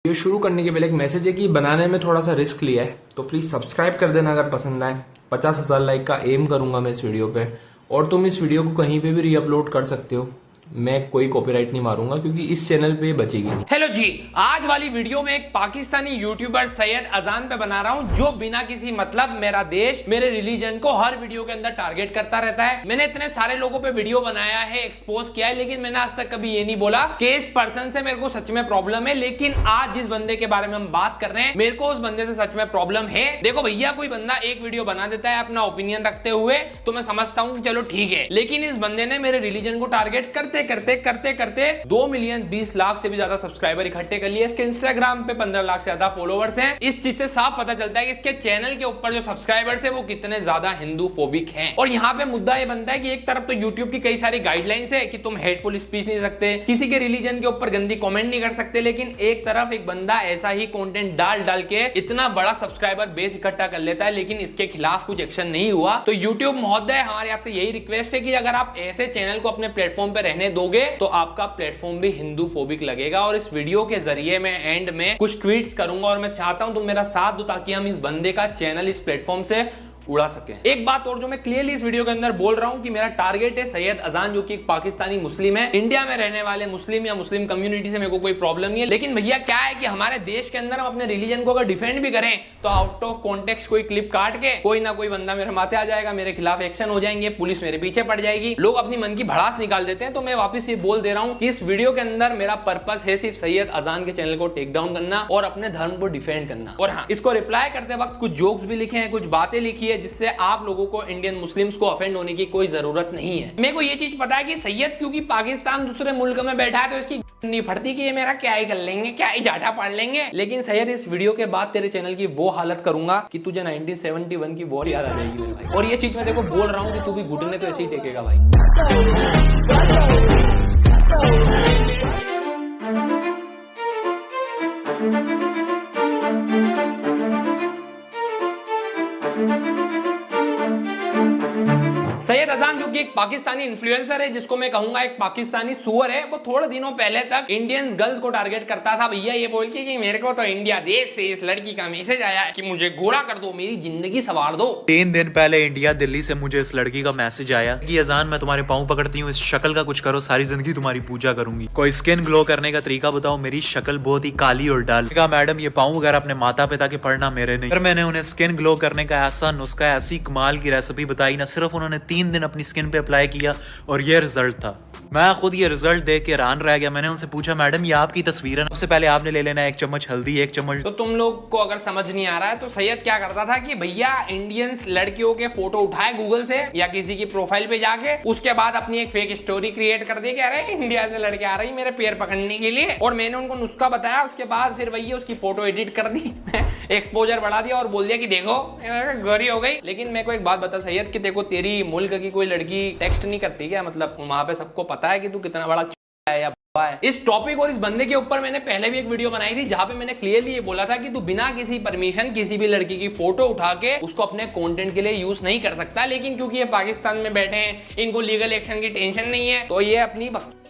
Video शुरू करने के पहले एक मैसेज है कि बनाने में थोड़ा सा रिस्क लिया है, तो प्लीज़ सब्सक्राइब कर देना अगर पसंद आए। 50,000 लाइक का एम करूंगा मैं इस वीडियो पे, और तुम इस वीडियो को कहीं पे भी रीअपलोड कर सकते हो। मैं कोई कॉपीराइट नहीं मारूंगा क्योंकि इस चैनल पे ये बचेगी नहीं। हेलो जी, आज वाली वीडियो में एक पाकिस्तानी यूट्यूबर सैयद अजान पे बना रहा हूं, जो बिना किसी मतलब मेरा देश, मेरे रिलीजन को हर वीडियो के अंदर टारगेट करता रहता है। मैंने इतने सारे लोगों पे वीडियो बनाया है, एक्सपोज किया है, लेकिन मैंने आज तक कभी ये नहीं बोला कि इस पर्सन से मेरे को सच में प्रॉब्लम है। लेकिन आज जिस बंदे के बारे में हम बात कर रहे हैं, मेरे को उस बंदे से सच में प्रॉब्लम है। देखो भैया, कोई बंदा एक वीडियो बना देता है अपना ओपिनियन रखते हुए, तो मैं समझता हूं कि चलो ठीक है, लेकिन इस बंदे ने मेरे रिलीजन को टारगेट करते करते करते करते 2 मिलियन 20 लाख से भी ज्यादा सब्सक्राइबर इकट्ठे कर लिए। इसके इंस्टाग्राम पे 15 लाख से ज्यादा फॉलोवर्स हैं। इस चीज से साफ पता चलता है कि इसके चैनल के ऊपर जो सब्सक्राइबर्स है वो कितने ज्यादा हिंदू फोबिक हैं। और यहाँ पे मुद्दा ये बनता है कि एक तरफ तो यूट्यूब की कई सारी गाइडलाइंस है कि तुम हेटफुल स्पीच नहीं सकते, किसी के रिलीजन के ऊपर गंदी कमेंट नहीं कर सकते, लेकिन एक तरफ एक बंदा ऐसा ही कंटेंट डाल डाल के इतना बड़ा सब्सक्राइबर बेस इकट्ठा कर लेता है, लेकिन इसके खिलाफ कुछ एक्शन नहीं हुआ। तो यूट्यूब महोदय, हमारे आपसे यही रिक्वेस्ट है कि अगर आप ऐसे चैनल को अपने प्लेटफॉर्म पे रहने दोगे तो आपका प्लेटफॉर्म भी हिंदू फोबिक लगेगा। और इस वीडियो के जरिए मैं एंड में कुछ ट्वीट्स करूंगा और मैं चाहता हूं तुम मेरा साथ दो, ताकि हम इस बंदे का चैनल इस प्लेटफॉर्म से उड़ा सके। एक बात और जो मैं क्लियरली इस वीडियो के अंदर बोल रहा हूं कि मेरा टारगेट है सैयद अजान, जो कि एक पाकिस्तानी मुस्लिम है। इंडिया में रहने वाले मुस्लिम या मुस्लिम कम्युनिटी से मेरे को कोई प्रॉब्लम नहीं है, लेकिन भैया क्या है कि हमारे देश के अंदर हम अपने रिलीजन को अगर डिफेंड भी करें तो आउट ऑफ कॉन्टेक्स्ट कोई क्लिप काट के कोई ना कोई बंदा मेरे माथे आ जाएगा, मेरे खिलाफ एक्शन हो जाएंगे, पुलिस मेरे पीछे पड़ जाएगी, लोग अपनी मन की भड़ास निकाल देते हैं। तो मैं वापस ये बोल दे रहा हूं कि इस वीडियो के अंदर मेरा पर्पस है सिर्फ सैयद अजान के चैनल को टेक डाउन करना और अपने धर्म को डिफेंड करना। और हाँ, इसको रिप्लाई करते वक्त कुछ जोक्स भी लिखे हैं, कुछ बातें लिखी है, जिससे आप लोगों को, इंडियन मुस्लिम्स को ऑफेंड होने की कोई जरूरत नहीं है। मेरे को ये चीज पता है कि सैयद क्योंकि पाकिस्तान दूसरे मुल्क में बैठा है तो इसकी नहीं फटती कि ये मेरा क्या ही कर लेंगे, क्या ही जाटा पढ़ लेंगे। लेकिन सैयद, इस वीडियो के बाद तेरे चैनल की वो हालत करूंगा कि तुझे 1971 की वॉर याद आ जाएगी मेरे भाई। और ये चीज मैं देखो बोल रहा हूं कि तू भी घुटने तो ऐसे ही टेकेगा भाई। सैयद अजान, जो कि एक पाकिस्तानी इन्फ्लुएंसर है, जिसको मैं कहूंगा एक पाकिस्तानी सुअर है, वो थोड़े दिनों पहले तक इंडियन गर्ल्स को टारगेट करता था भैया ये बोल के कि मेरे को तो इंडिया देश से इस लड़की का मैसेज आया है कि मुझे गोरा कर दो, मेरी जिंदगी संवार दो। 3 दिन पहले इंडिया दिल्ली से मुझे इस लड़की का मैसेज आया कि अजान, मैं तुम्हारे पाँव पकड़ती हूँ, इस शक्ल का कुछ करो, सारी जिंदगी तुम्हारी पूजा करूंगी, कोई स्किन ग्लो करने का तरीका बताओ, मेरी शक्ल बहुत ही काली और डाल। कहा मैडम, ये पाँव वगैरह अपने माता पिता के पढ़ना, मेरे नहीं। फिर मैंने उन्हें स्किन ग्लो करने का ऐसा नुस्खा, ऐसी कमाल की रेसिपी बताई ना, सिर्फ उन्होंने 3 दिन अपनी स्किन पे अप्लाई किया और ये रिजल्ट था। मैं खुद ये रिजल्ट देख के हैरान रह गया। मैंने उनसे पूछा, मैडम ये आपकी तस्वीर है, सबसे पहले आपने ले लेना है 1 चम्मच हल्दी, 1 चम्मच। तो तुम लोग को अगर समझ नहीं आ रहा है तो सैयद क्या करता था कि भैया इंडियंस लड़कियों के फोटो उठाए गूगल से या किसी की प्रोफाइल पे जाके, उसके बाद अपनी एक फेक स्टोरी क्रिएट कर दी कि अरे इंडिया से लड़के आ रही मेरे पैर पकड़ने के लिए, और मैंने उनको नुस्खा बताया। उसके बाद फिर भैया उसकी फोटो एडिट कर दी, एक्सपोजर बढ़ा दिया और बोल दिया कि देखो गोरी हो गई। लेकिन मेरे को एक बात बता सैयद कि देखो, तेरी मुल्क की कोई लड़की टेक्स्ट नहीं करती क्या? मतलब वहां पे सबको पता है कि तू कितना बड़ा है या है। इस टॉपिक और इस बंदे के ऊपर मैंने पहले भी एक वीडियो बनाई थी, जहां पे मैंने क्लियरली ये बोला था कि तू बिना किसी परमिशन किसी भी लड़की की फोटो उठा के उसको अपने कंटेंट के लिए यूज नहीं कर सकता। लेकिन क्योंकि ये पाकिस्तान में बैठे हैं, इनको लीगल एक्शन की टेंशन नहीं है, तो ये अपनी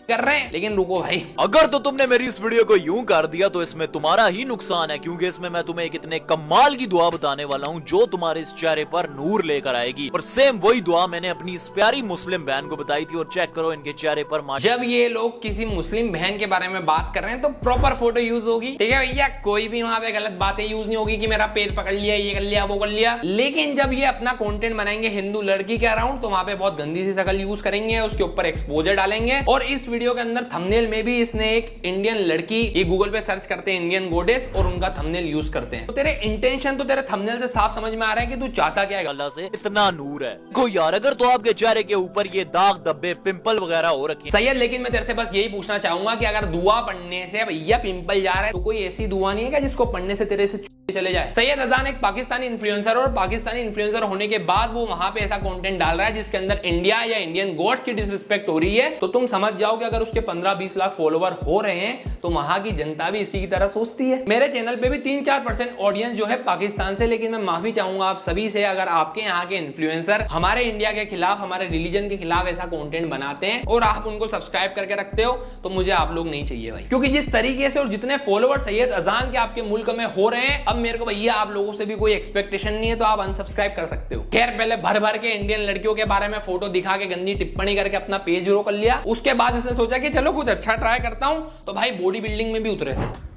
कर रहे हैं। लेकिन रुको भाई, अगर तो तुमने मेरी इस वीडियो को यूं कर दिया तो इसमें तुम्हारा ही नुकसान है, क्योंकि इसमें मैं तुम्हें एक इतने कमाल की दुआ बताने वाला हूं जो तुम्हारे इस चेहरे पर नूर लेकर आएगी। और सेम वही दुआ मैंने अपनी इस प्यारी मुस्लिम बहन को बताई थी, और चेक करो इनके चेहरे पर। जब ये लोग किसी मुस्लिम बहन के बारे में बात कर रहे हैं तो प्रॉपर फोटो यूज होगी, ठीक है भैया, कोई भी वहां पे गलत बातें यूज नहीं होगी कि मेरा पैर पकड़ लिया, ये कर लिया, वो कर लिया। लेकिन जब ये अपना कंटेंट बनाएंगे हिंदू लड़की के अराउंड, तो वहां पे बहुत गंदी सी शक्ल यूज करेंगे, उसके ऊपर एक्सपोजर डालेंगे। और इस वीडियो के अंदर थंबनेल में भी इसने एक इंडियन लड़की, ये गूगल पे सर्च करते हैं इंडियन गोडेस और उनका थंबनेल यूज करते हैं। तो तेरे इंटेंशन तो तेरे थंबनेल से साफ समझ में आ रहा है कि तू चाहता क्या है। अल्लाह से इतना नूर है को यार, अगर तो आपके चेहरे के ऊपर ये दाग धब्बे पिंपल वगैरह हो रखे सैयद, लेकिन मैं तेरे से बस यही पूछना चाहूंगा कि अगर दुआ पढ़ने से भैया पिंपल जा रहा है तो कोई ऐसी दुआ नहीं है क्या जिसको पढ़ने से तेरे से चले जाए। सैयद अजान एक पाकिस्तानी इन्फ्लुएंसर और पाकिस्तानी इन्फ्लुएंसर होने के बाद वो वहां पे ऐसा कंटेंट डाल रहा है जिसके अंदर इंडिया या इंडियन गॉड्स की डिसरिस्पेक्ट हो रही है, तो तुम समझ जाओ कि अगर उसके 15-20 लाख फॉलोवर हो रहे हैं तो वहां की जनता भी इसी की तरह सोचती है। मेरे चैनल पे भी 3-4% ऑडियंस जो है पाकिस्तान से, लेकिन मैं माफी चाहूंगा आप सभी से अगर आपके यहाँ के इन्फ्लुएंसर हमारे इंडिया के खिलाफ, हमारे रिलीजन के खिलाफ ऐसा कंटेंट बनाते हैं और आप उनको सब्सक्राइब करके रखते हो, तो मुझे आप लोग नहीं चाहिए भाई। क्योंकि जिस तरीके से और जितने फॉलोवर सैयद अजान के आपके मुल्क में हो रहे हैं, अब मेरे को भैया आप लोगों से भी कोई एक्सपेक्टेशन नहीं है, तो आप अनसब्सक्राइब कर सकते हो। खैर, पहले भर भर के इंडियन लड़कियों के बारे में फोटो दिखा के गंदी टिप्पणी करके अपना पेज ग्रो कर लिया। उसके बाद इसने सोचा कि चलो कुछ अच्छा ट्राई करता हूं, तो भाई बॉडी बिल्डिंग में भी उतरे थे।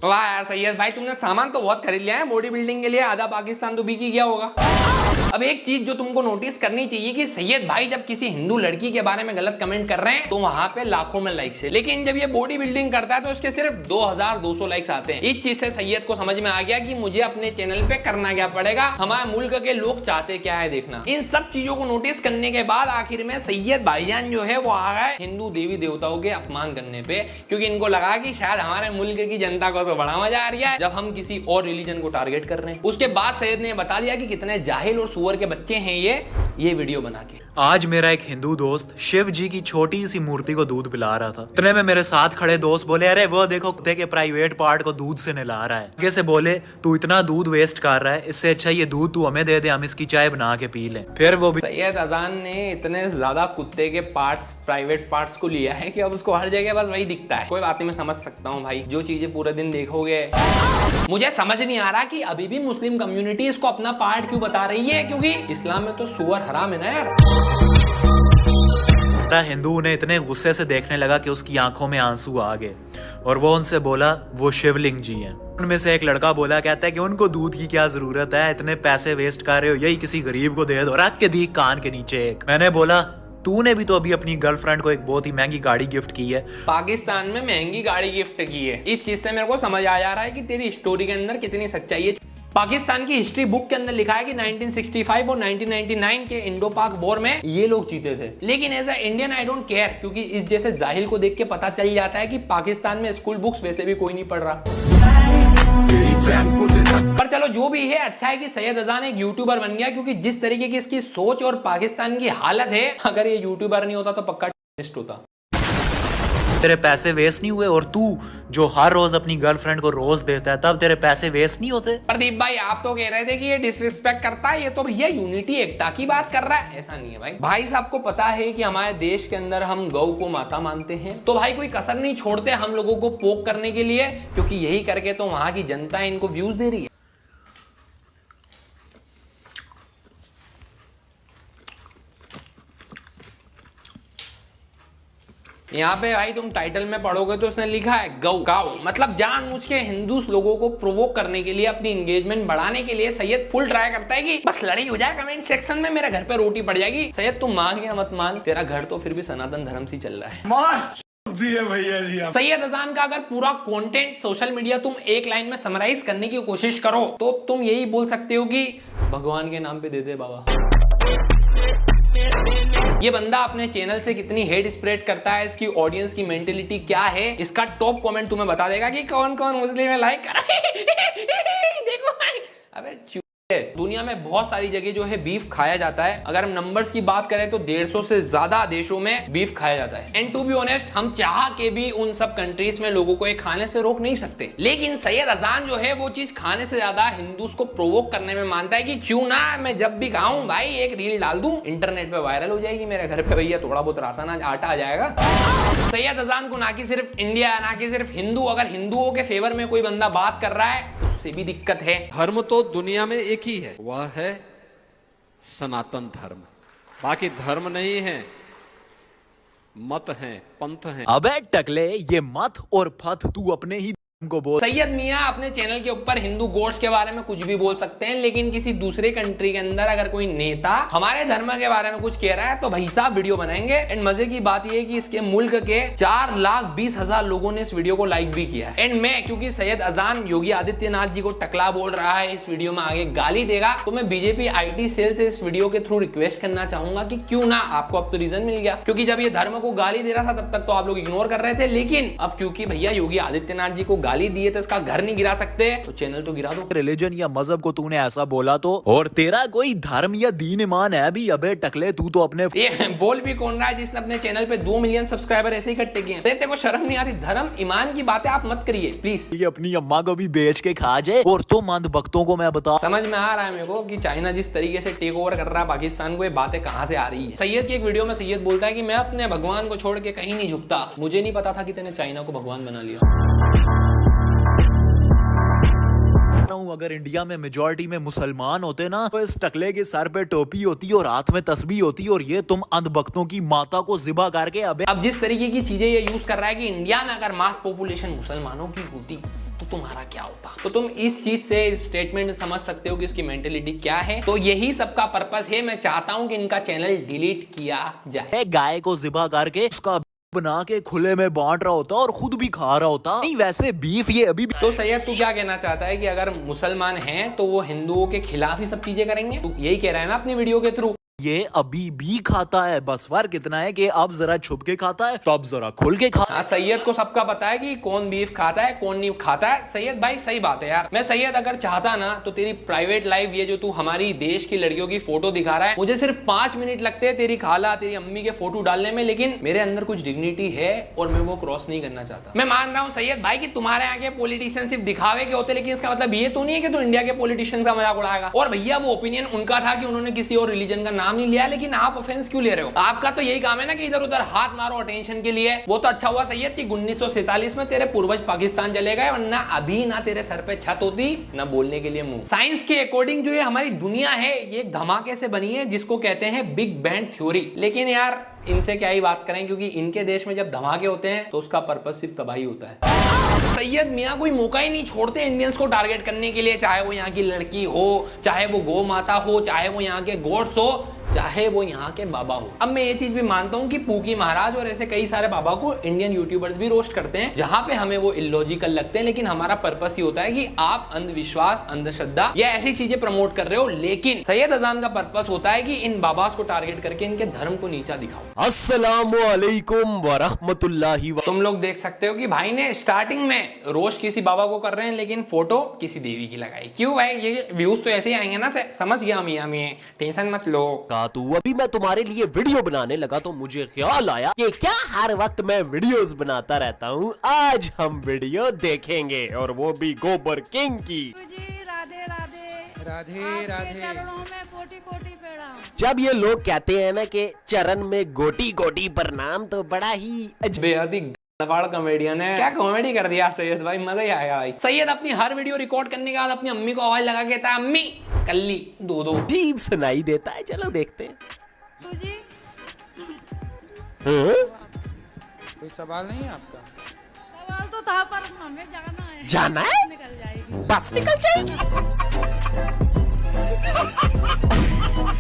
वाह यार सैयद भाई, तुमने सामान तो बहुत खरीद लिया है बॉडी बिल्डिंग के लिए, आधा पाकिस्तान तो बिक ही गया होगा। अब एक चीज जो तुमको नोटिस करनी चाहिए कि सैयद भाई जब किसी हिंदू लड़की के बारे में गलत कमेंट कर रहे हैं तो वहां पे लाखों में लाइक्स है, लेकिन जब ये बॉडी बिल्डिंग करता है तो उसके सिर्फ 2200 लाइक्स आते हैं। इस चीज से सैयद को समझ में आ गया कि मुझे अपने चैनल पे करना क्या पड़ेगा, हमारे मुल्क के लोग चाहते क्या है देखना। इन सब चीजों को नोटिस करने के बाद आखिर में सैयद भाईजान जो है वो आ गए हिंदू देवी देवताओं के अपमान करने पे, क्योंकि इनको लगा कि शायद हमारे मुल्क की जनता को तो बड़ा मजा आ रहा है जब हम किसी और रिलीजन को टारगेट कर रहे हैं। उसके बाद सैयद ने बता दिया कि कितने जाहिल और सुअर के बच्चे हैं ये वीडियो बना के। आज मेरा एक हिंदू दोस्त शिव जी की छोटी सी मूर्ति को दूध पिला रहा था। इतने में मेरे साथ खड़े दोस्त बोले, अरे वो देखो कुत्ते के प्राइवेट पार्ट को दूध से नहला रहा है। कैसे बोले, तू इतना दूध वेस्ट कर रहा है, इससे अच्छा ये दूध तू हमें दे दे, हम इसकी चाय बना के पी लें। फिर वो भी सैयद अजान ने इतने ज्यादा कुत्ते के पार्ट्स, प्राइवेट पार्ट्स को लिया है कि अब उसको हर जगह बस वही दिखता है। कोई बात नहीं, मैं समझ सकता हूँ भाई, जो चीजें पूरे दिन देखोगे। मुझे समझ नहीं आ रहा कि अभी भी मुस्लिम कम्युनिटी इसको अपना पार्ट क्यों बता रही है, क्योंकि इस्लाम में तो सुअर हराम है ना यार। हिंदू उन्हें इतने गुस्से से देखने लगा कि उसकी आंखों में आंसू आ गए और वो उनसे बोला वो शिवलिंग जी हैं। उनमें से एक लड़का बोला, कहता है कि उनको दूध की क्या जरूरत है, इतने पैसे वेस्ट कर रहे हो, यही किसी गरीब को दे दो, रख के दी कान के नीचे एक। मैंने बोला तूने भी तो अभी अपनी गर्लफ्रेंड को एक बहुत ही महंगी गाड़ी गिफ्ट की है। पाकिस्तान में महंगी गाड़ी गिफ्ट की है। इस चीज से मेरे को समझ आ जा रहा है कि तेरी स्टोरी के अंदर कितनी सच्चाई है। पाकिस्तान की हिस्ट्री बुक के अंदर लिखा है कि 1965 और 1999 के इंडो पाक वॉर में ये लोग जीते थे, लेकिन as a Indian I don't care, क्योंकि इस जैसे जाहिल को देख के पता चल जाता है कि पाकिस्तान में स्कूल बुक्स वैसे भी कोई नहीं पढ़ रहा। पर चलो जो भी है, अच्छा है कि सैयद अजान एक यूट्यूबर बन गया, क्योंकि जिस तरीके की इसकी सोच और पाकिस्तान की हालत है, अगर ये यूट्यूबर नहीं होता तो पक्का टेररिस्ट होता। तेरे पैसे वेस्ट नहीं हुए, और तू जो हर रोज अपनी गर्लफ्रेंड को रोज देता है तब तेरे पैसे वेस्ट नहीं होते। प्रदीप भाई आप तो कह रहे थे कि ये डिसरिस्पेक्ट करता है, ये तो भैया यूनिटी एकता की बात कर रहा है। ऐसा नहीं है भाई साहब को पता है कि हमारे देश के अंदर हम गौ को माता मानते हैं, तो भाई कोई कसर नहीं छोड़ते हम लोगों को पोक करने के लिए, क्योंकि यही करके तो वहां की जनता इनको व्यूज दे रही है। यहाँ पे भाई तुम टाइटल में पढ़ोगे तो उसने लिखा है गौ गाओ, मतलब जानबूझ के हिंदू लोगों को प्रोवोक करने के लिए, अपनी एंगेजमेंट बढ़ाने के लिए सैयद फुल ट्राई करता है कि बस लड़ाई हो जाए कमेंट सेक्शन में, मेरे घर पे रोटी पड़ जाएगी। सैयद तुम मान या मत मान, तेरा घर तो फिर भी सनातन धर्म से चल रहा है। भैया जी सैयद अजान का अगर पूरा कंटेंट सोशल मीडिया तुम एक लाइन में समराइज करने की कोशिश करो तो तुम यही बोल सकते हो कि भगवान के नाम पे दे दे बाबा। ये बंदा अपने चैनल से कितनी हेट स्प्रेड करता है, इसकी ऑडियंस की मेंटेलिटी क्या है, इसका टॉप कमेंट तुम्हें बता देगा कि कौन कौन मुस्लिम है लाइक कर देखो भाई। अबे दुनिया में बहुत सारी जगह जो है बीफ खाया जाता है। अगर हम नंबर्स की बात करें तो 150 से ज्यादा देशों में बीफ खाया जाता है। एंड टू बी ऑनेस्ट, हम चाह के भी उन सब कंट्रीज में लोगों को ये खाने से रोक नहीं सकते, लेकिन सैयद अजान जो है वो चीज खाने से ज्यादा हिंदूस को प्रोवोक करने में मानता है कि क्यों ना मैं जब भी खाऊं भाई एक रील डाल दूं, इंटरनेट पे वायरल हो जाएगी, मेरे घर पे भैया थोड़ा बहुत राशन आटा आ जाएगा। सैयद अजान को ना कि सिर्फ इंडिया, ना कि सिर्फ हिंदू, अगर हिंदुओं के फेवर में कोई बंदा बात कर रहा है उससे भी दिक्कत है। धर्म तो दुनिया में एक ही है, वह है सनातन धर्म। बाकी धर्म नहीं है, मत हैं, पंथ हैं। अबे टकले, ये मत और पथ तू अपने ही को बोल। सैयद मियां अपने चैनल के ऊपर हिंदू गोश्त के बारे में कुछ भी बोल सकते हैं, लेकिन किसी दूसरे कंट्री के अंदर अगर कोई नेता हमारे धर्म के बारे में कुछ कह रहा है तो भाई साहब वीडियो बनाएंगे। एंड मजे की बात यह है कि इसके मुल्क के 4,20,000 लोगों ने इस वीडियो को लाइक भी किया है। एंड मैं क्योंकि सैयद अजान योगी आदित्यनाथ जी को टकला बोल रहा है, इस वीडियो में आगे गाली देगा, तो मैं बीजेपी IT सेल से इस वीडियो के थ्रू रिक्वेस्ट करना चाहूंगा कि क्यों ना, आपको अब तो रीजन मिल गया, क्योंकि जब ये धर्म को गाली दे रहा था तब तक तो आप लोग इग्नोर कर रहे थे, लेकिन अब क्योंकि भैया योगी आदित्यनाथ जी को गाली दी है तो इसका घर नहीं गिरा सकते, तो चैनल तो गिरा दो। रिलीजन या मजहब को तूने ऐसा बोला तो, और तेरा कोई धर्म या दीन ईमान है भी? अबे टकले, तू तो अपने ये बोल भी कौन रहा है जिसने अपने चैनल पे 2 मिलियन सब्सक्राइबर ऐसे ही इकट्ठे किए? तेरे को शर्म नहीं आती? धर्म ईमान की बातें आप मत करिए प्लीज। ये अपनी अम्मा को भी बेच के खा जाए, और तुम अंध भक्तों को मैं बता। समझ में आ रहा है मेरे को कि चाइना जिस तरीके से टेक ओवर कर रहा है पाकिस्तान को, ये बातें कहां से आ रही है। सैयद की एक वीडियो में सैयद बोलता है कि मैं अपने भगवान को छोड़ के कहीं नहीं झुकता। मुझे नहीं पता था कि तूने चाइना को भगवान बना लिया। अगर इंडिया में मेजॉरिटी में मुसलमान होते ना, तो इस टकले के सर पे टोपी होती और हाथ में तस्बीह होती, और ये तुम अंध भक्तों की माता को ज़िबा करके अब जिस तरीके की चीजें ये यूज कर रहा है कि इंडिया में अगर मास पॉपुलेशन मुसलमानों की होती तो तुम्हारा क्या होता, तो तुम इस चीज से स्टेटमेंट समझ सकते हो कि इसकी मेंटेलिटी क्या है। तो यही सबका पर्पस है। मैं चाहता हूं कि इनका चैनल डिलीट किया जाए। गाय को ज़िबा करके उसका बना के खुले में बांट रहा होता और खुद भी खा रहा होता। नहीं, वैसे बीफ ये अभी भी। तो सैयद तू क्या कहना चाहता है कि अगर मुसलमान हैं तो वो हिंदुओं के खिलाफ ही सब चीजें करेंगे? तू यही कह रहा है ना अपनी वीडियो के थ्रू? ये अभी भी खाता है, बस फर्क इतना है कि अब जरा छुप के खाता है, तो अब जरा खुल के खा। हाँ, सैयद को सबका पता है कि कौन बीफ खाता है कौन नहीं खाता है। सैयद भाई सही बात है यार। मैं सैयद अगर चाहता ना तो तेरी प्राइवेट लाइफ, ये जो तू हमारी देश की लड़कियों की फोटो दिखा रहा है, मुझे सिर्फ 5 मिनट लगते हैं तेरी खाला तेरी अम्मी के फोटो डालने में, लेकिन मेरे अंदर कुछ डिग्निटी है और मैं वो क्रॉस नहीं करना चाहता। मैं मान रहा हूँ सैयद भाई कि तुम्हारे यहाँ के पॉलिटिशियन सिर्फ दिखावे के होते, लेकिन इसका मतलब ये तो नहीं है कि तू इंडिया के पॉलिटिशियन का मजाक उड़ाएगा। और भैया वो ओपिनियन उनका था कि उन्होंने किसी और रिलीजन का नाम नहीं लिया, लेकिन आप ऑफेंस क्यों ले रहे हो? आपका तो यही काम है ना कि इधर उधर हाथ मारो अटेंशन के लिए। वो तो अच्छा हुआ सैयद कि 1947 में तेरे पूर्वज पाकिस्तान चले गए, वरना अभी ना तेरे सर पे छत होती ना बोलने के लिए मुंह। साइंस के अकॉर्डिंग जो ये हमारी दुनिया है ये एक धमाके से बनी है जिसको कहते हैं बिग बैंग थ्योरी। लेकिन यार इनसे क्या ही बात करें, क्योंकि इनके देश में जब धमाके होते हैं तो उसका पर्पस सिर्फ तबाही होता है। सैयद मियां कोई मौका ही नहीं छोड़ते इंडियंस को टारगेट करने के लिए, चाहे वो यहाँ की लड़की हो, चाहे वो गौ माता हो, चाहे वो यहाँ के गोड्स हो, चाहे वो यहाँ के बाबा हो। अब मैं ये चीज भी मानता हूँ कि पूकी महाराज और ऐसे कई सारे बाबा को इंडियन यूट्यूबर्स भी रोस्ट करते हैं, जहां पे हमें वो इलॉजिकल लगते हैं, लेकिन हमारा पर्पस ही होता है कि आप अंधविश्वास, अंधश्रद्धा या ऐसी चीजें प्रमोट कर रहे हो। लेकिन सैयद अजान का पर्पस होता है कि इन बाबास को टारगेट करके इनके धर्म को नीचा दिखाओ। अस्सलामुअलैकुम वरहमतुल्लाहि। तुम लोग देख सकते हो कि भाई ने स्टार्टिंग में रोस्ट किसी बाबा को कर रहे हैं, लेकिन फोटो किसी देवी की लगाई। क्यों भाई? ये व्यूज तो ऐसे ही आएंगे ना। समझ गया मियां, मैं टेंशन मत लो। तू अभी मैं तुम्हारे लिए वीडियो बनाने लगा तो मुझे ख्याल आया कि क्या हर वक्त मैं वीडियोस बनाता रहता हूँ, आज हम वीडियो देखेंगे और वो भी गोबर किंग की। जी राधे राधे राधे आपके राधे। चरणों में कोटि कोटि प्रणाम। जब ये लोग कहते हैं ना कि चरण में गोटी गोटी प्रणाम, तो बड़ा ही बेहद ही नवाड़ कॉमेडियन है। क्या कॉमेडी कर दिया सैयद भाई, मजा ही आया भाई। सैयद अपनी हर वीडियो रिकॉर्ड करने के बाद अपनी अम्मी को आवाज लगा के कहता है, अम्मी कल्ली दो दो अजीब सुनाई देता है। चलो देखते हैं। तुझी कोई सवाल नहीं है आपका? सवाल तो था पर हमें जाना है। जाना है? निकल जाएगी। बस निकल जाएगी।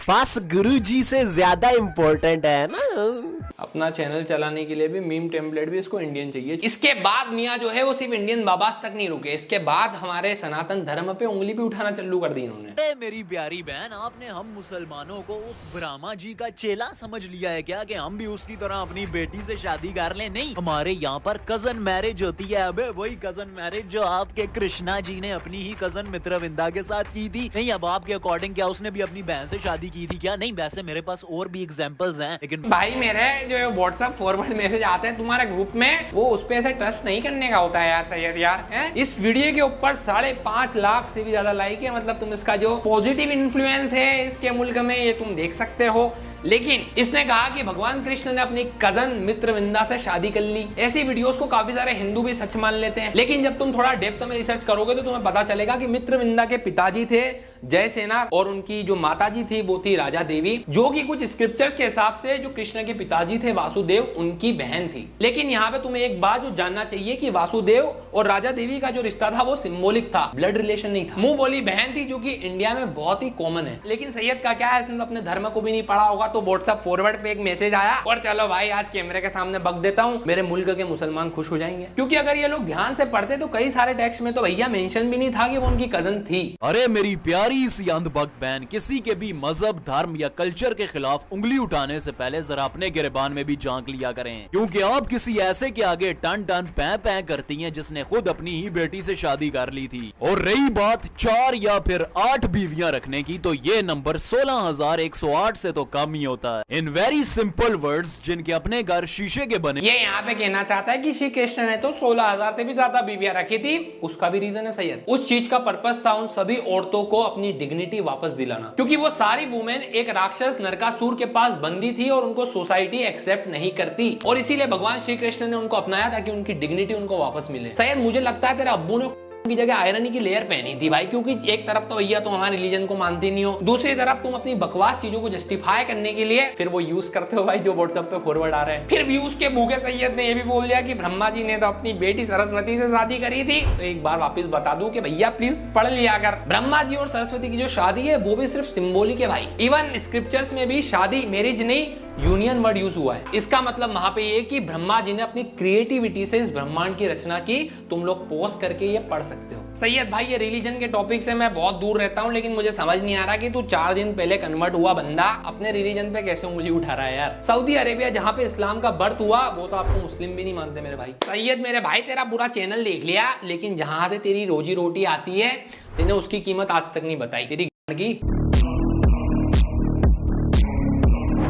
बस गुरुजी से ज्यादा इम्पोर्टेंट है ना। अपना चैनल चलाने के लिए भी मीम टेम्पलेट भी इसको इंडियन चाहिए। इसके बाद मियां जो है वो सिर्फ इंडियन बाबास तक नहीं रुके, इसके बाद हमारे सनातन धर्म पे उंगली भी उठाना चालू कर दी इन्होंने। मेरी प्यारी बहन, आपने हम मुसलमानों को उस ब्रह्मा जी का चेला समझ लिया है क्या, कि हम भी उसकी तरह अपनी बेटी से शादी कर ले? नहीं, हमारे यहाँ पर कजन मैरिज होती है। अबे वही कजन मैरिज जो आपके कृष्णा जी ने अपनी ही कजन मित्रविंदा के साथ की थी। नहीं, अब आपके अकॉर्डिंग क्या उसने भी अपनी बहन से शादी की थी क्या? नहीं, वैसे मेरे पास और भी एग्जाम्पल्स हैं, लेकिन भाई मेरे जो व्हाट्सएप फॉरवर्ड मैसेज आते हैं तुम्हारे ग्रुप में, वो उस पे ऐसे ट्रस्ट नहीं करने का होता है यार सैयद यार है? इस वीडियो के ऊपर 5.5 लाख से भी ज्यादा लाइक है, मतलब तुम इसका जो पॉजिटिव इन्फ्लुएंस है इसके मुल्क में ये तुम देख सकते हो। लेकिन इसने कहा कि भगवान कृष्ण ने अपनी कजन मित्रविंदा से शादी कर ली। ऐसी वीडियोस को काफी सारे हिंदू भी सच मान लेते हैं, लेकिन जब तुम थोड़ा डेप्थ में रिसर्च करोगे तो तुम्हें पता चलेगा कि मित्रविंदा के पिताजी थे जय सेना और उनकी जो माताजी थी वो थी राजा देवी, जो कि कुछ स्क्रिप्चर्स के हिसाब से जो कृष्ण के पिताजी थे वासुदेव उनकी बहन थी। लेकिन यहाँ पे तुम्हें एक बात जो जानना चाहिए कि वासुदेव और राजा देवी का जो रिश्ता था वो सिंबॉलिक था, ब्लड रिलेशन नहीं था। मुंह बोली बहन थी जो कि इंडिया में बहुत ही कॉमन है। लेकिन सैयद का क्या है, इसने तो अपने धर्म को भी नहीं पढ़ा होगा, तो व्हाट्सएप फॉरवर्ड पे एक मैसेज आया और चलो भाई आज कैमरे के सामने बक देता हूँ, मेरे मुल्क के मुसलमान खुश हो जाएंगे। क्योंकि अगर ये लोग ध्यान से पढ़ते तो कई सारे टेक्स्ट में तो भैया मेंशन भी नहीं था कि वो उनकी कजन थी। अरे मेरी प्यारी सी अंधभक्त बहन, किसी के भी मजहब, धर्म या कल्चर के खिलाफ उंगली उठाने से पहले जरा अपने गिरबान में भी झांक लिया करें, क्योंकि आप किसी ऐसे के आगे टन टन पै पै करती हैं जिसने खुद अपनी ही बेटी से शादी कर ली थी। और रही बात 4 या फिर 8 बीवियां रखने की, तो ये नंबर 16,108 से तो कम ही होता है। इन वेरी सिंपल वर्ड्स, जिनके अपने घर शीशे के बने। ये यहाँ पे कहना चाहता है कि श्री कृष्ण ने तो 16,000 से भी ज्यादा बीवियां रखी थी। उसका भी रीजन है सैयद, उस चीज का पर्पस था उन सभी औरतों को अपनी डिग्निटी वापस दिलाना, क्योंकि वो सारी वुमेन एक राक्षस नरकासुर के पास बंदी थी और उनको सोसाइटी एक्सेप्ट नहीं करती, और इसीलिए भगवान श्री कृष्ण ने उनको अपनाया ताकि उनकी डिग्निटी उनको वापस मिले। सैयद मुझे लगता है तेरे अब्बू ने की जगह आयरनी की लेयर पहनी थी भाई, क्योंकि एक तरफ तो भैया तुम हमारे रिलीजन को मानती नहीं हो, दूसरी तरफ तुम अपनी बकवास चीजों को जस्टिफाई करने के लिए फिर वो यूज करते हो भाई जो व्हाट्सएप पे फॉरवर्ड आ रहे हैं। फिर व्यूज के भूखे सैयद ने ये भी बोल दिया कि ब्रह्मा जी ने तो अपनी बेटी सरस्वती से शादी करी थी। तो एक बार वापस बता दूं कि भैया प्लीज पढ़ लिया कर, ब्रह्मा जी और सरस्वती की जो शादी है वो भी सिर्फ सिंबॉलिक है भाई। इवन स्क्रिप्चर्स में भी शादी मैरिज नहीं यूनियन वर्ड यूज हुआ है। इसका मतलब वहां पे ये कि ब्रह्मा जी ने अपनी क्रिएटिविटी से इस ब्रह्मांड की रचना की। तुम लोग पॉज करके ये पढ़ सकते हो। सैयद भाई ये रिलीजन के टॉपिक से मैं बहुत दूर रहता हूं, लेकिन मुझे समझ नहीं आ रहा कि तू 4 दिन पहले कन्वर्ट हुआ बंदा अपने रिलीजन पे कैसे उंगली उठा रहा है यार। सऊदी अरेबिया जहां पे इस्लाम का बर्थ हुआ वो तो आपको मुस्लिम भी नहीं मानते मेरे भाई। सैयद मेरे भाई तेरा पूरा चैनल देख लिया, लेकिन जहां से तेरी रोजी रोटी आती है तेने उसकी कीमत आज तक नहीं बताई तेरी की।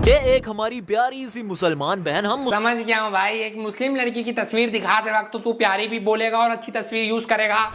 ये एक हमारी प्यारी सी मुसलमान बहन, हम समझ गया हूँ भाई, एक मुस्लिम लड़की की तस्वीर दिखाते वक्त तो तू प्यारी भी बोलेगा और अच्छी तस्वीर यूज करेगा।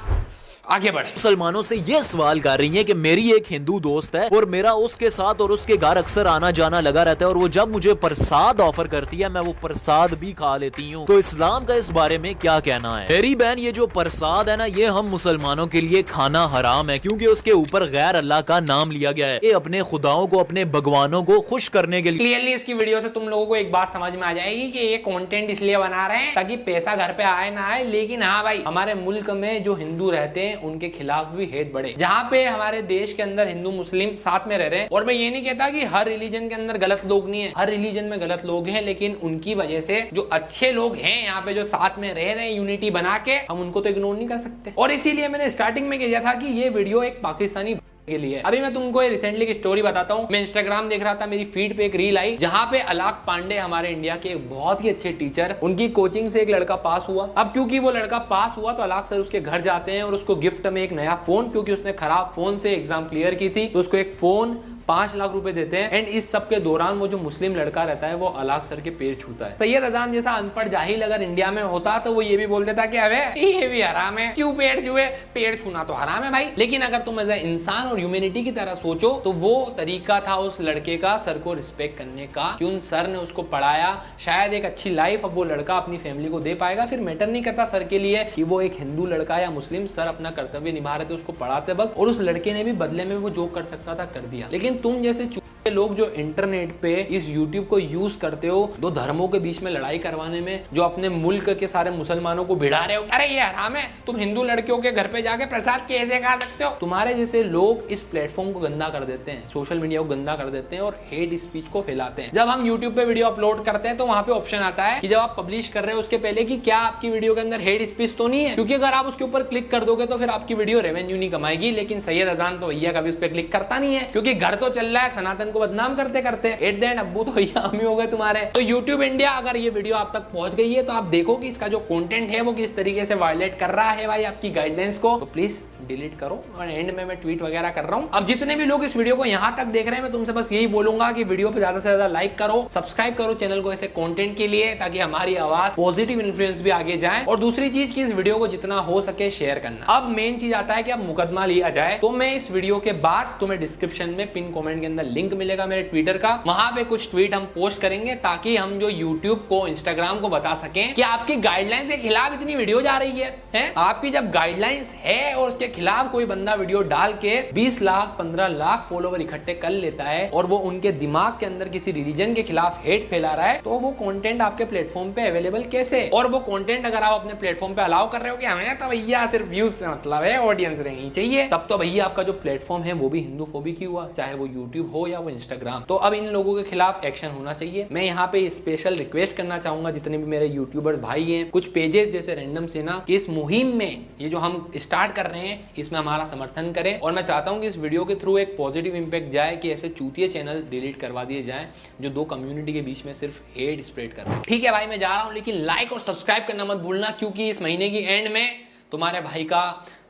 आगे बढ़। मुसलमानों से ये सवाल कर रही है कि मेरी एक हिंदू दोस्त है और मेरा उसके साथ और उसके घर अक्सर आना जाना लगा रहता है, और वो जब मुझे प्रसाद ऑफर करती है मैं वो प्रसाद भी खा लेती हूँ। तो इस्लाम का इस बारे में क्या कहना है? मेरी बहन, ये जो प्रसाद है ना, ये हम मुसलमानों के लिए खाना हराम है, क्योंकि उसके ऊपर गैर अल्लाह का नाम लिया गया है। ये अपने खुदाओं को, अपने भगवानों को खुश करने के लिए। क्लियरली इसकी वीडियो से तुम लोगों को एक बात समझ में आ जाएगी कि ये कंटेंट इसलिए बना रहे हैं ताकि पैसा घर पे आए ना आए, लेकिन हाँ भाई हमारे मुल्क में जो हिंदू रहते हैं उनके खिलाफ भी हेट बढ़े। जहाँ पे हमारे देश के अंदर हिंदू मुस्लिम साथ में रह रहे हैं, और मैं ये नहीं कहता कि हर रिलीजन के अंदर गलत लोग नहीं है, हर रिलीजन में गलत लोग हैं, लेकिन उनकी वजह से जो अच्छे लोग हैं यहाँ पे जो साथ में रह रहे हैं यूनिटी बना के, हम उनको तो इग्नोर नहीं कर सकते। और इसीलिए मैंने स्टार्टिंग में कह दिया था कि ये वीडियो एक पाकिस्तानी के लिए। अभी मैं तुमको रिसेंटली की स्टोरी बताता हूँ। मैं इंस्टाग्राम देख रहा था, मेरी फीड पे एक रील आई जहाँ पे अलाक पांडे हमारे इंडिया के एक बहुत ही अच्छे टीचर, उनकी कोचिंग से एक लड़का पास हुआ। अब क्योंकि वो लड़का पास हुआ तो अलाक सर उसके घर जाते हैं और उसको गिफ्ट में एक नया फोन, क्योंकि उसने खराब फोन से एग्जाम क्लियर की थी, तो उसको एक फोन 5 लाख रुपए देते हैं। एंड इस सब के दौरान वो जो मुस्लिम लड़का रहता है वो अलाक सर के पैर छूता है। सैयद अजान जैसा अनपढ़ जाहिल अगर इंडिया में होता तो वो ये भी बोल देता कि अबे ये भी हराम है, क्यों पैर छुए, पैर छूना तो हराम है भाई। लेकिन अगर तुम एज ए इंसान और ह्यूमैनिटी की तरह सोचो तो वो तरीका था उस लड़के का सर को रिस्पेक्ट करने का, कि उन सर ने उसको पढ़ाया, शायद एक अच्छी लाइफ अब वो लड़का अपनी फैमिली को दे पाएगा। फिर मैटर नहीं करता सर के लिए कि वो एक हिंदू लड़का या मुस्लिम, सर अपना कर्तव्य निभा रहे थे उसको पढ़ाते वक्त, और उस लड़के ने भी बदले में वो जो कर सकता था कर दिया। लेकिन तुम जैसे लोग जो इंटरनेट पे इस YouTube को यूज करते हो दो धर्मों के बीच में लड़ाई करवाने में, जो अपने मुल्क के सारे मुसलमानों को भिड़ा रहे हो, अरे ये हराम है, तुम हिंदू लड़कियों के घर पे जाके प्रसाद कैसे खा सकते हो। तुम्हारे जैसे लोग इस प्लेटफॉर्म को गंदा कर देते हैं, सोशल मीडिया को गंदा कर देते हैं और हेट स्पीच को फैलाते हैं। जब हम YouTube पे वीडियो अपलोड करते हैं तो वहां पे ऑप्शन आता है कि जब आप पब्लिश कर रहे हो उसके पहले कि क्या आपकी वीडियो के अंदर हेट स्पीच तो नहीं है, क्योंकि अगर आप उसके ऊपर क्लिक कर दोगे तो फिर आपकी वीडियो रेवेन्यू नहीं कमाएगी। लेकिन सैयद अजान तो भैया कभी उस पर क्लिक करता नहीं है, क्योंकि घर तो चल रहा है, सनातन को बदनाम करते करते एट द एंड अब्बू तो भैया हम ही हो गए तुम्हारे। तो YouTube इंडिया अगर ये वीडियो आप तक पहुंच गई है तो आप देखो कि इसका जो कंटेंट है वो किस तरीके से वायलेट कर रहा है भाई आपकी गाइडलाइंस को, तो प्लीज डिलीट करो। और एंड में मैं ट्वीट वगैरह कर रहा हूं। अब जितने भी लोग इस वीडियो को यहां तक देख रहे हैं मैं तुमसे बस यही बोलूंगा कि वीडियो पे ज्यादा से ज्यादा लाइक करो, सब्सक्राइब करो चैनल को ऐसे कंटेंट के लिए, ताकि हमारी आवाज पॉजिटिव इन्फ्लुएंस भी आगे जाए। और दूसरी चीज की इस वीडियो को जितना हो सके शेयर करना। अब मेन चीज आता है कि अब मुकदमा लिया जाए, तो मैं इस वीडियो के बाद तुम्हें डिस्क्रिप्शन में पिन कमेंट के अंदर लिंक मिलेगा मेरे ट्विटर का, वहां पे कुछ ट्वीट हम पोस्ट करेंगे ताकि हम जो YouTube को, इंस्टाग्राम को बता सकें कि आपकी गाइडलाइंस के खिलाफ इतनी वीडियो जा रही है? आपकी जब गाइडलाइंस है और उसके खिलाफ कोई बंदा वीडियो डाल के 20 लाख 15 लाख फॉलोवर इकट्ठे कर लेता है और वो उनके दिमाग के अंदर किसी रिलीजन के खिलाफ हेट फैला रहा है, तो वो कंटेंट आपके प्लेटफॉर्म पे अवेलेबल कैसे? और वो कंटेंट अगर आप अपने प्लेटफॉर्म पे अलाउ कर रहे हो कि हमें तो भैया सिर्फ व्यूज से मतलब है, ऑडियंस रहनी चाहिए, तब तो भैया आपका जो प्लेटफॉर्म है वो भी हिंदू फोबिक ही हुआ, चाहे वो यूट्यूब हो या वो इंस्टाग्राम। तो अब इन लोगों के खिलाफ एक्शन होना चाहिए। मैं यहाँ पे स्पेशल रिक्वेस्ट करना चाहूंगा जितने भी मेरे यूट्यूबर्स भाई हैं, कुछ पेजेस जैसे रैंडम सेना, कि इस मुहिम में ये जो हम स्टार्ट कर रहे हैं इसमें हमारा समर्थन करें। और मैं चाहता हूं कि इस वीडियो के थ्रू एक पॉजिटिव इंपैक्ट जाए कि ऐसे चूतिए चैनल डिलीट करवा दिए जाएं जो दो कम्युनिटी के बीच में सिर्फ हेट स्प्रेड कर रहे हैं। ठीक है भाई, मैं जा रहा हूं, लेकिन लाइक और सब्सक्राइब करना मत भूलना, क्योंकि इस महीने की एंड में तुम्हारे भाई का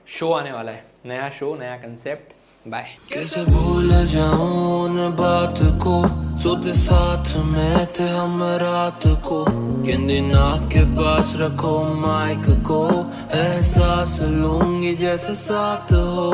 शो आने वाला है, नया शो, नया कंसेप्ट। बाय। कैसे भूल जाऊं उन बात को, सोते साथ में थे हम रात को, गेंदी नाक के पास रखो माइक को, एहसास लूंगी जैसे साथ हो।